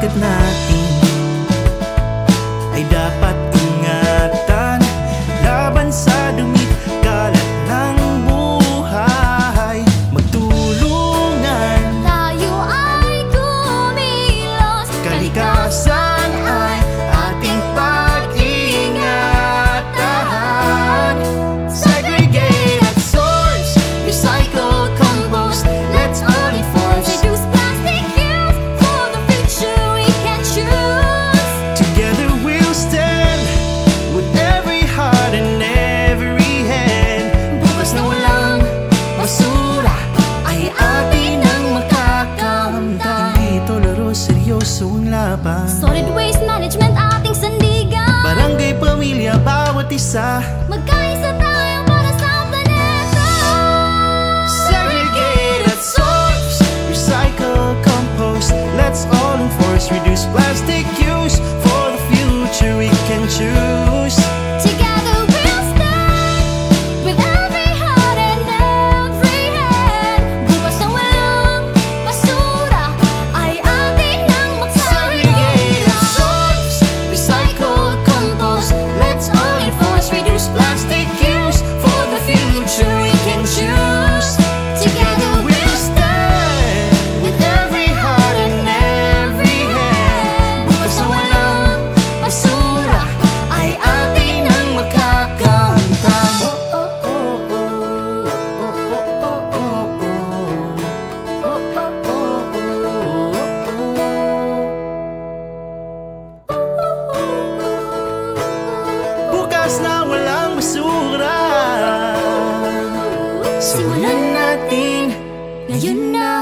balikat natin ay dapat ingatan laban sa dumi kalat ng buhay. Magtulungan, tayo ay kumilos, kalikasan ay ating pag-ingatan. Segregate at source, recycle, compost, let's all enforce. reduce plastic use for the future we can choose. Together we'll stand with every heart and every hand. Bukas na walang basura ay atin ang makakamtan. Hindi ito laro, seryoso ang laban. Solid waste management ating sandigan. Barangay, pamilya, bawat isa. Magkaisa tayo para sa planeta. Segregate at source, recycle, compost, let's all enforce. Reduce plastic use for the future we can choose. Together we'll stand with every heart and every hand. Bukas na walang basura ay atin ang Segregate at makakamtan. source, recycle, compost, let's all enforce. Reduce plastic use for the future we can choose. Together we'll stand with every heart and every hand. Bukas na walang basura ay atin ang makakamtan. Bukas na walang basura. Simulan natin ngayon na.